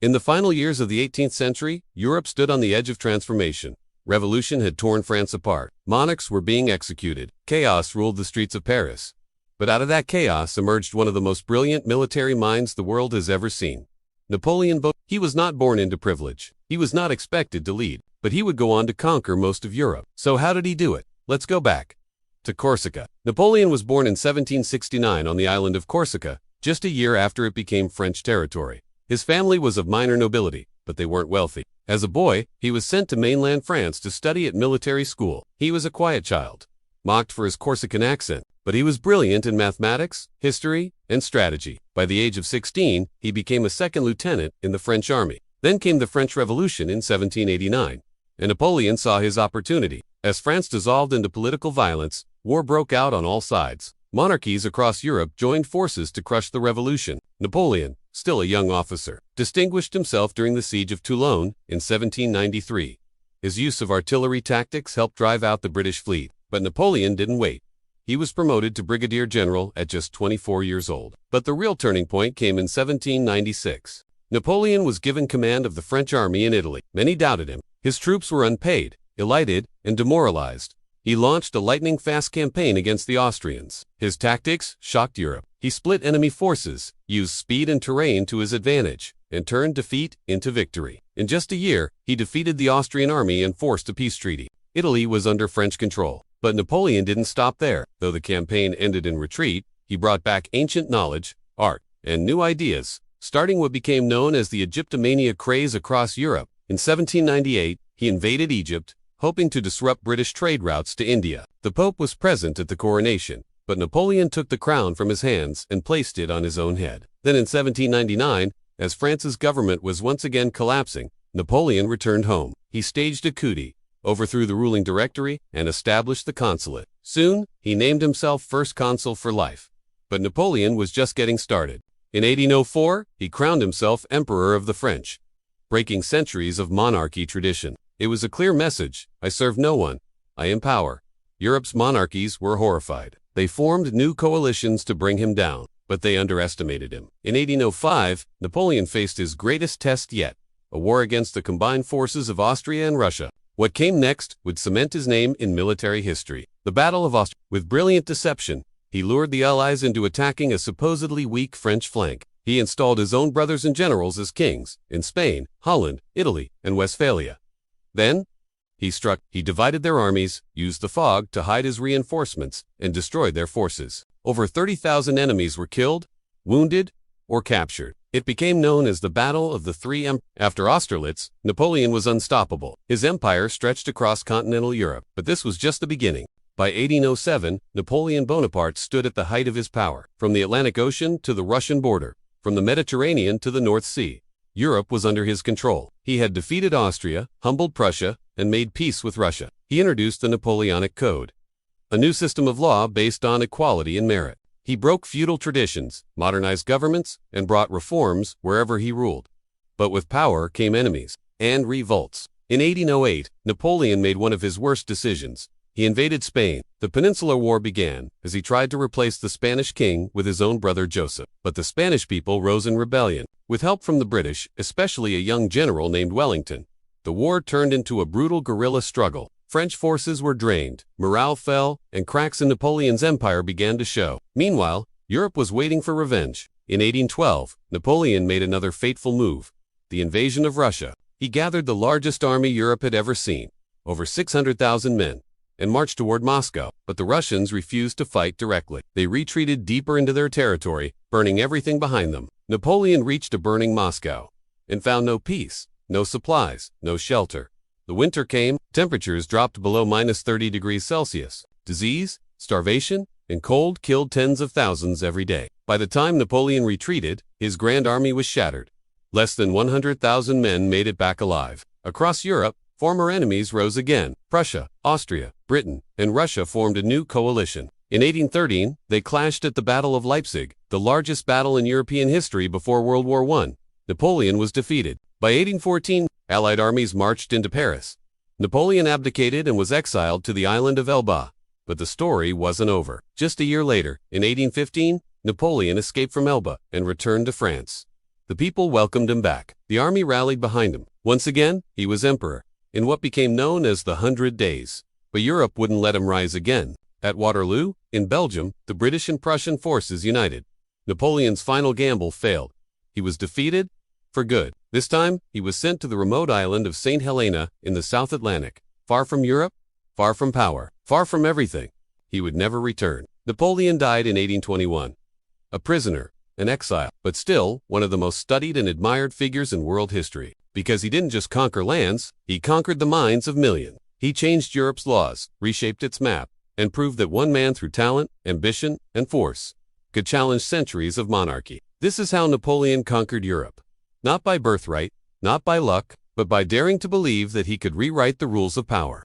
In the final years of the 18th century, Europe stood on the edge of transformation. Revolution had torn France apart. Monarchs were being executed. Chaos ruled the streets of Paris. But out of that chaos emerged one of the most brilliant military minds the world has ever seen. Napoleon Bonaparte. He was not born into privilege. He was not expected to lead, but he would go on to conquer most of Europe. So how did he do it? Let's go back to Corsica. Napoleon was born in 1769 on the island of Corsica, just a year after it became French territory. His family was of minor nobility, but they weren't wealthy. As a boy, he was sent to mainland France to study at military school. He was a quiet child, mocked for his Corsican accent, but he was brilliant in mathematics, history, and strategy. By the age of 16, he became a second lieutenant in the French army. Then came the French Revolution in 1789, and Napoleon saw his opportunity. As France dissolved into political violence, war broke out on all sides. Monarchies across Europe joined forces to crush the revolution. Napoleon, still a young officer, distinguished himself during the siege of Toulon in 1793. His use of artillery tactics helped drive out the British fleet, but Napoleon didn't wait. He was promoted to brigadier general at just 24 years old. But the real turning point came in 1796. Napoleon was given command of the French army in Italy. Many doubted him. His troops were unpaid, elided, and demoralized. He launched a lightning-fast campaign against the Austrians. His tactics shocked Europe. He split enemy forces, used speed and terrain to his advantage, and turned defeat into victory. In just a year, he defeated the Austrian army and forced a peace treaty. Italy was under French control. But Napoleon didn't stop there. Though the campaign ended in retreat, he brought back ancient knowledge, art, and new ideas, starting what became known as the Egyptomania craze across Europe. In 1798, he invaded Egypt, hoping to disrupt British trade routes to India. The Pope was present at the coronation, but Napoleon took the crown from his hands and placed it on his own head. Then in 1799, as France's government was once again collapsing, Napoleon returned home. He staged a coup, overthrew the ruling directory, and established the consulate. Soon, he named himself first consul for life. But Napoleon was just getting started. In 1804, he crowned himself Emperor of the French, breaking centuries of monarchy tradition. It was a clear message: I serve no one, I empower. Europe's monarchies were horrified. They formed new coalitions to bring him down, but they underestimated him. In 1805, Napoleon faced his greatest test yet, a war against the combined forces of Austria and Russia. What came next would cement his name in military history. The Battle of Austerlitz. With brilliant deception, he lured the Allies into attacking a supposedly weak French flank. He installed his own brothers and generals as kings in Spain, Holland, Italy, and Westphalia. Then, he divided their armies, used the fog to hide his reinforcements, and destroyed their forces. Over 30,000 enemies were killed, wounded, or captured. It became known as the Battle of the Three Empires. After Austerlitz, Napoleon was unstoppable. His empire stretched across continental Europe, but this was just the beginning. By 1807, Napoleon Bonaparte stood at the height of his power. From the Atlantic Ocean to the Russian border, from the Mediterranean to the North Sea, Europe was under his control. He had defeated Austria, humbled Prussia, and made peace with Russia. He introduced the Napoleonic Code, a new system of law based on equality and merit. He broke feudal traditions, modernized governments, and brought reforms wherever he ruled. But with power came enemies and revolts. In 1808, Napoleon made one of his worst decisions. He invaded Spain. The Peninsular War began as he tried to replace the Spanish king with his own brother Joseph. But the Spanish people rose in rebellion. With help from the British, especially a young general named Wellington, the war turned into a brutal guerrilla struggle. French forces were drained, morale fell, and cracks in Napoleon's empire began to show. Meanwhile, Europe was waiting for revenge. In 1812, Napoleon made another fateful move: the invasion of Russia. He gathered the largest army Europe had ever seen, over 600,000 men, and marched toward Moscow. But the Russians refused to fight directly. They retreated deeper into their territory, burning everything behind them. Napoleon reached a burning Moscow and found no peace, no supplies, no shelter. The winter came, temperatures dropped below -30 degrees Celsius. Disease, starvation, and cold killed tens of thousands every day. By the time Napoleon retreated, his grand army was shattered. Less than 100,000 men made it back alive. Across Europe, former enemies rose again. Prussia, Austria, Britain, and Russia formed a new coalition. In 1813, they clashed at the Battle of Leipzig, the largest battle in European history before World War I. Napoleon was defeated. By 1814, Allied armies marched into Paris. Napoleon abdicated and was exiled to the island of Elba. But the story wasn't over. Just a year later, in 1815, Napoleon escaped from Elba and returned to France. The people welcomed him back. The army rallied behind him. Once again, he was emperor, in what became known as the 100 Days. But Europe wouldn't let him rise again. At Waterloo, in Belgium, the British and Prussian forces united. Napoleon's final gamble failed. He was defeated for good. This time, he was sent to the remote island of St. Helena in the South Atlantic. Far from Europe, far from power, far from everything. He would never return. Napoleon died in 1821. A prisoner, an exile, but still one of the most studied and admired figures in world history. Because he didn't just conquer lands, he conquered the minds of millions. He changed Europe's laws, reshaped its map, and proved that one man through talent, ambition, and force could challenge centuries of monarchy. This is how Napoleon conquered Europe. Not by birthright, not by luck, but by daring to believe that he could rewrite the rules of power.